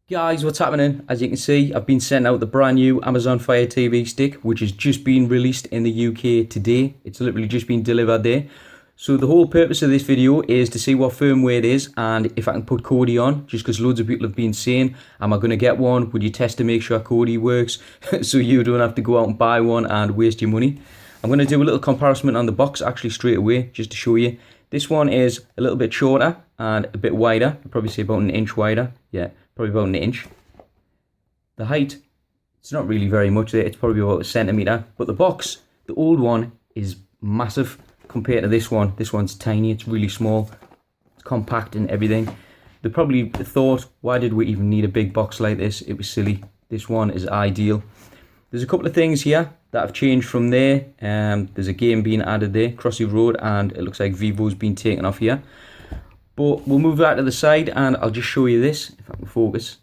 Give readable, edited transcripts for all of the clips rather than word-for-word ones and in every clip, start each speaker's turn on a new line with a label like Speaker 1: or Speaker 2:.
Speaker 1: Guys, what's happening? As you can see, I've been sent out the brand new Amazon Fire TV stick, which has just been released in the UK today. It's literally just been delivered there. So the whole purpose of this video is to see what firmware it is and if I can put Kodi on, just because loads of people have been saying, am I going to get one? Would you test to make sure Kodi works so you don't have to go out and buy one and waste your money? I'm going to do a little comparison on the box actually straight away, just to show you. This one is a little bit shorter and a bit wider. I'd probably say about an inch wider. Yeah, probably about an inch. The height, it's not really very much there. It's probably about a centimetre. But the box, the old one, is massive compared to this one. This one's tiny. It's really small. It's compact and everything. They probably thought, why did we even need a big box like this? It was silly. This one is ideal. There's a couple of things here that have changed from there. There's a game being added there, Crossy Road, and it looks like Vivo's been taken off here. But we'll move that to the side and I'll just show you this, if I can focus.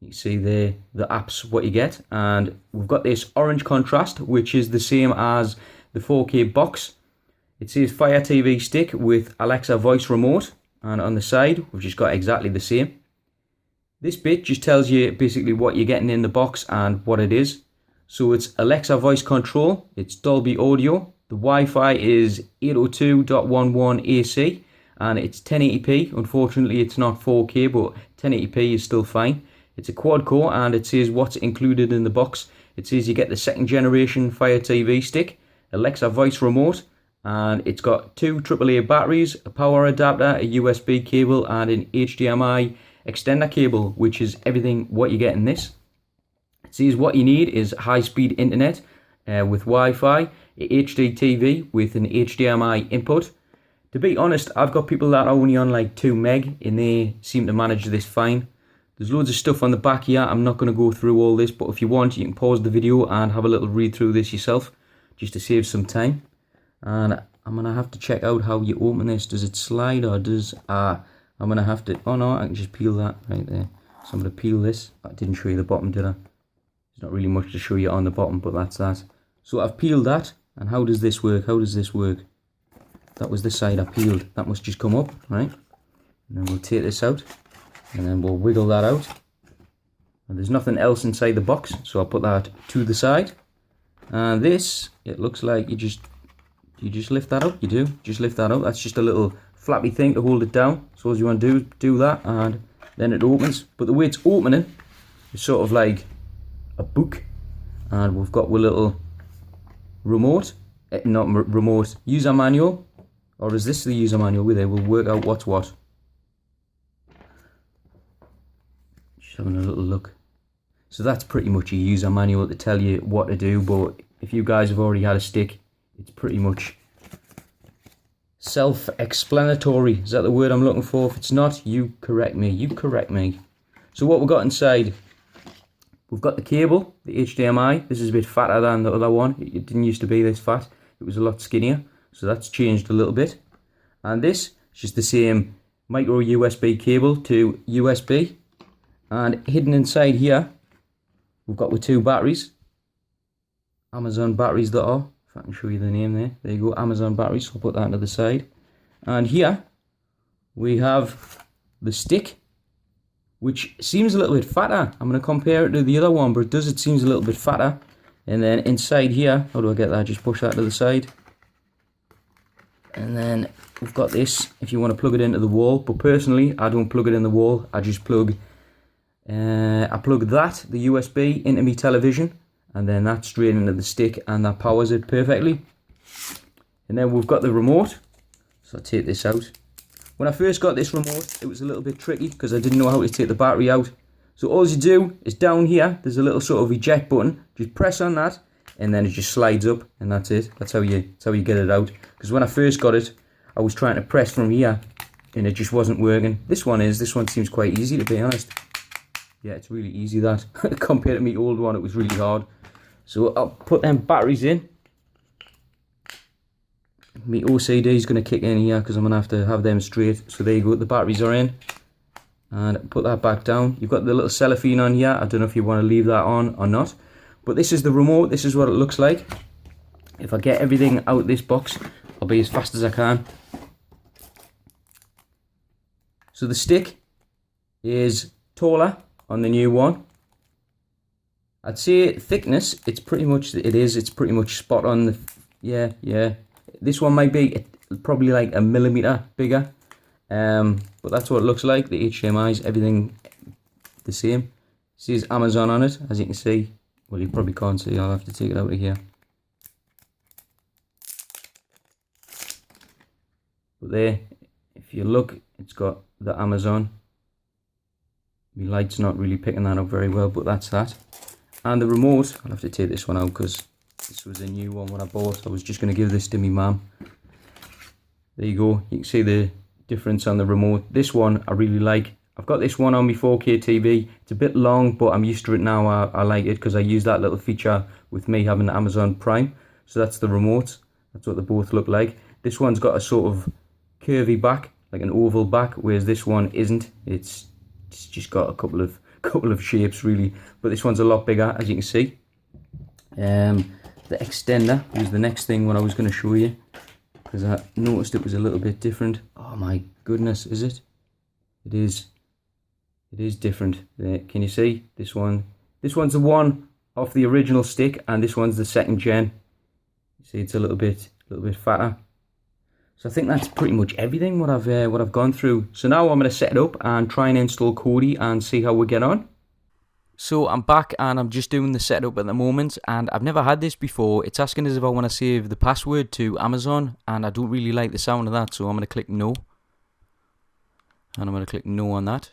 Speaker 1: You can see there, the apps, what you get. And we've got this orange contrast, which is the same as the 4K box. It says Fire TV stick with Alexa voice remote. And on the side, we've just got exactly the same. This bit just tells you basically what you're getting in the box and what it is. So it's Alexa voice control, it's Dolby audio, the Wi-Fi is 802.11 AC, and it's 1080p. Unfortunately, it's not 4K, but 1080p is still fine. It's a quad core, and it says what's included in the box. It says you get the second generation Fire TV stick, Alexa voice remote, and it's got two AAA batteries, a power adapter, a USB cable, and an HDMI extender cable, which is everything what you get in this. It says what you need is high-speed internet with Wi-Fi, a HD TV with an HDMI input. To be honest, I've got people that are only on like 2 meg and they seem to manage this fine. There's loads of stuff on the back here. I'm not going to go through all this, but if you want, you can pause the video and have a little read through this yourself, just to save some time. And I'm going to have to check out how you open this. Does it slide or does... I'm going to have to... Oh no, I can just peel that right there. So I'm going to peel this. I didn't show you the bottom, did I? There's not really much to show you on the bottom, but that's that. So I've peeled that, and how does this work? How does this work? That was the side I peeled. That must just come up, right? And then we'll take this out, and then we'll wiggle that out. And there's nothing else inside the box, so I'll put that to the side. And this, it looks like you just lift that up. You do, just lift that up. That's just a little flappy thing to hold it down. So all you want to do that, and then it opens. But the way it's opening is sort of like a book, and we've got a little remote, remote user manual, or is this the user manual? With it, we'll work out what's what. Just having a little look. So that's pretty much a user manual to tell you what to do, but if you guys have already had a stick, it's pretty much self-explanatory. Is that the word I'm looking for? If it's not, you correct me. You correct me. So what we've got inside, we've got the cable, the HDMI. This is a bit fatter than the other one. It didn't used to be this fat. It was a lot skinnier. So that's changed a little bit. And this is just the same micro USB cable to USB. And hidden inside here, we've got with two batteries. Amazon batteries that are. If I can show you the name there. There you go, Amazon batteries. So I'll put that to the side. And here, we have the stick, which seems a little bit fatter. I'm going to compare it to the other one, but it seems a little bit fatter. And then inside here, how do I get that? Just push that to the side. And then we've got this, if you want to plug it into the wall. But personally, I don't plug it in the wall. I just plug, I plug that, the USB, into my television. And then that's straight into the stick, and that powers it perfectly. And then we've got the remote. So I'll take this out. When I first got this remote, it was a little bit tricky because I didn't know how to take the battery out. So all you do is down here, there's a little sort of eject button. Just press on that, and then it just slides up, and that's it. That's how you get it out. Because when I first got it, I was trying to press from here, and it just wasn't working. This one seems quite easy, to be honest. Yeah, it's really easy, that. Compared to my old one, it was really hard. So I'll put them batteries in. My OCD is going to kick in here because I'm going to have them straight. So there you go, the batteries are in. And put that back down. You've got the little cellophane on here. I don't know if you want to leave that on or not. But this is the remote. This is what it looks like. If I get everything out this box, I'll be as fast as I can. So the stick is taller on the new one. I'd say thickness, it's pretty much spot on. Yeah. This one might be probably like a millimeter bigger, but that's what it looks like. The HDMI's, everything the same. It says Amazon on it, as you can see. Well, you probably can't see, I'll have to take it out of here. But there, if you look, it's got the Amazon. My light's not really picking that up very well, but that's that. And the remote, I'll have to take this one out because this was a new one when I bought. I was just going to give this to my mum. There you go. You can see the difference on the remote. This one I really like. I've got this one on my 4K TV. It's a bit long, but I'm used to it now. I like it because I use that little feature with me having the Amazon Prime. So that's the remote. That's what they both look like. This one's got a sort of curvy back, like an oval back, whereas this one isn't. It's just got a couple of shapes really, but this one's a lot bigger, as you can see. The extender was the next thing what I was going to show you, because I noticed it was a little bit different. Oh my goodness, is it? It is different. Can you see this one? This one's the one off the original stick, and this one's the second gen. You see, it's a little bit fatter. So I think that's pretty much everything what I've gone through. So now I'm going to set it up and try and install Kodi and see how we get on. So I'm back and I'm just doing the setup at the moment, and I've never had this before. It's asking us if I want to save the password to Amazon, and I don't really like the sound of that, so I'm going to click no. And I'm going to click no on that.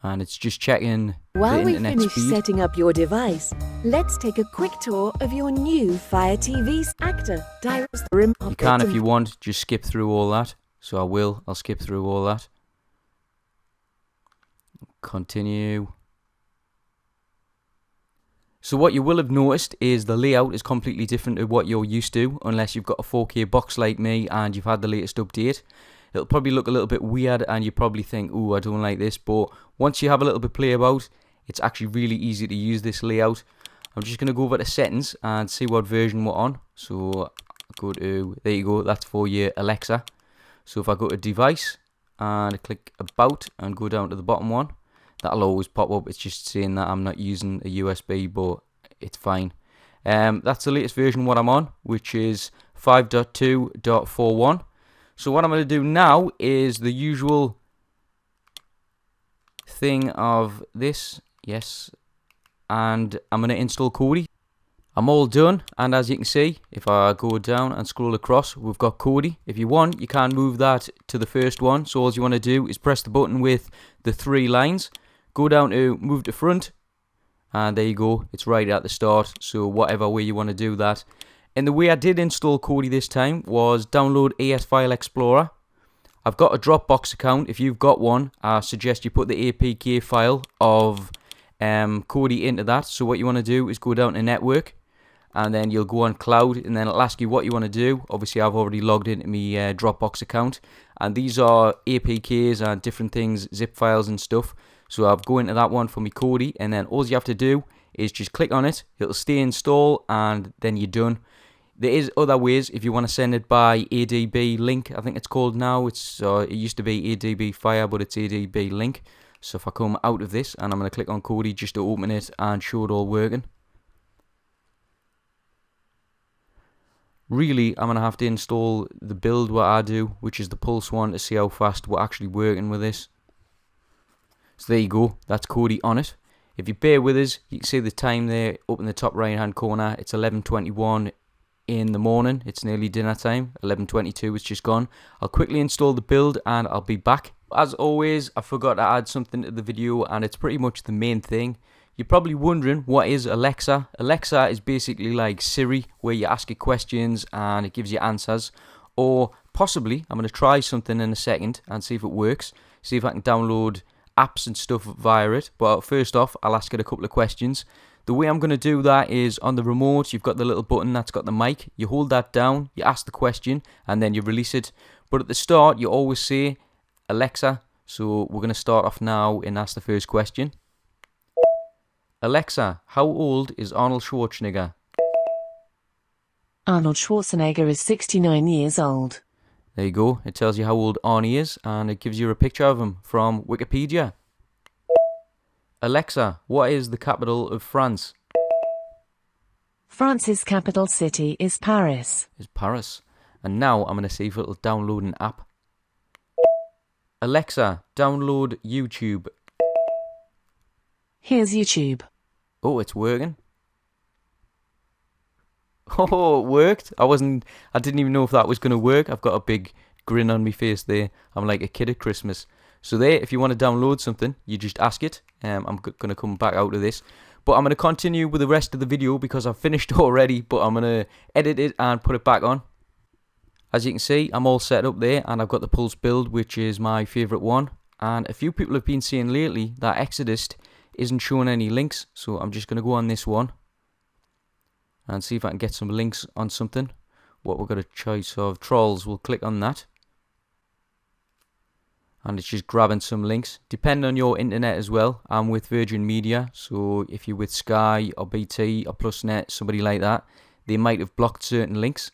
Speaker 1: And it's just checking
Speaker 2: While
Speaker 1: the
Speaker 2: we
Speaker 1: internet
Speaker 2: finish
Speaker 1: speed.
Speaker 2: setting up your device, let's take a quick tour of your new Fire TV's actor.
Speaker 1: You can, if you want, just skip through all that. So I'll skip through all that. Continue. So what you will have noticed is the layout is completely different to what you're used to, unless you've got a 4K box like me and you've had the latest update. It'll probably look a little bit weird and you probably think, oh, I don't like this, but once you have a little bit play about, it's actually really easy to use this layout. I'm just going to go over to settings and see what version we're on. So go to, there you go, that's for your Alexa. So if I go to device and click about and go down to the bottom one, that'll always pop up. It's just saying that I'm not using a USB, but it's fine. That's the latest version what I'm on, which is 5.2.41. So what I'm going to do now is the usual thing of this, yes, and I'm going to install Kodi. I'm all done, and as you can see, if I go down and scroll across, we've got Kodi. If you want, you can move that to the first one, so all you want to do is press the button with the 3 lines, go down to move to front, and there you go, it's right at the start, so whatever way you want to do that. And the way I did install Kodi this time was download ES File Explorer. I've got a Dropbox account. If you've got one, I suggest you put the APK file of Kodi into that. So what you want to do is go down to Network, and then you'll go on Cloud, and then it'll ask you what you want to do. Obviously, I've already logged into my Dropbox account, and these are APKs and different things, zip files and stuff. So I'll go into that one for my Kodi, and then all you have to do is just click on it. It'll stay install, and then you're done. There is other ways if you want to send it by ADB link, I think it's called now. It used to be ADB Fire, but it's ADB link. So if I come out of this and I'm going to click on Kodi just to open it and show it all working. Really, I'm going to have to install the build what I do, which is the Pulse one, to see how fast we're actually working with this. So there you go, that's Kodi on it. If you bear with us, you can see the time there up in the top right hand corner. It's 11:21 in the morning. It's nearly dinner time. 11:22, it's just gone. I'll quickly install the build and I'll be back. As always, I forgot to add something to the video, and it's pretty much the main thing. You're probably wondering, what is Alexa? Alexa is basically like Siri, where you ask it questions and it gives you answers. Or possibly, I'm going to try something in a second and see if it works. See if I can download apps and stuff via it. But first off, I'll ask it a couple of questions. The way I'm going to do that is on the remote, you've got the little button that's got the mic. You hold that down, you ask the question, and then you release it. But at the start, you always say, Alexa. So we're going to start off now and ask the first question. Alexa, how old is Arnold Schwarzenegger?
Speaker 2: Arnold Schwarzenegger is 69 years old.
Speaker 1: There you go. It tells you how old Arnie is, and it gives you a picture of him from Wikipedia. Alexa, what is the capital of France?
Speaker 3: France's capital city is Paris.
Speaker 1: Is Paris. And now I'm going to see if it'll download an app. Alexa, download YouTube.
Speaker 3: Here's YouTube.
Speaker 1: Oh, it's working. Oh, it worked. I didn't even know if that was going to work. I've got a big grin on my face there. I'm like a kid at Christmas. So there, if you want to download something, you just ask it. I'm going to come back out of this. But I'm going to continue with the rest of the video because I've finished already. But I'm going to edit it and put it back on. As you can see, I'm all set up there. And I've got the Pulse build, which is my favourite one. And a few people have been saying lately that Exodus isn't showing any links. So I'm just going to go on this one. And see if I can get some links on something. What we've got a choice of Trolls. We'll click on that. And it's just grabbing some links. Depending on your internet as well. I'm with Virgin Media. So if you're with Sky or BT or PlusNet, somebody like that, they might have blocked certain links.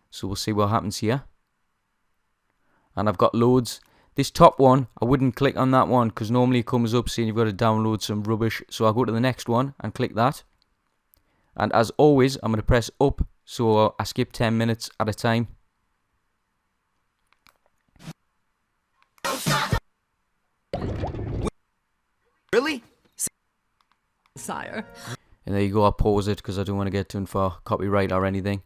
Speaker 1: So we'll see what happens here. And I've got loads. This top one, I wouldn't click on that one because normally it comes up saying you've got to download some rubbish. So I'll go to the next one and click that. And as always, I'm going to press up, so I skip 10 minutes at a time.
Speaker 4: Really?
Speaker 5: Sire.
Speaker 1: And there you go, I'll pause it because I don't want to get done for copyright or anything.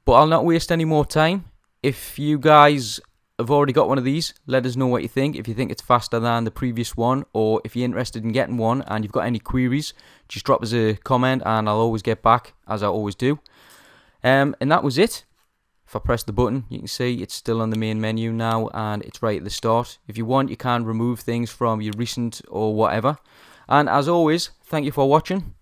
Speaker 1: But I'll not waste any more time. If you guys have already got one of these, let us know what you think. If you think it's faster than the previous one, or if you're interested in getting one and you've got any queries, just drop us a comment and I'll always get back, as I always do. And that was it. If I press the button, you can see it's still on the main menu now and it's right at the start. If you want, you can remove things from your recent or whatever. And as always, thank you for watching.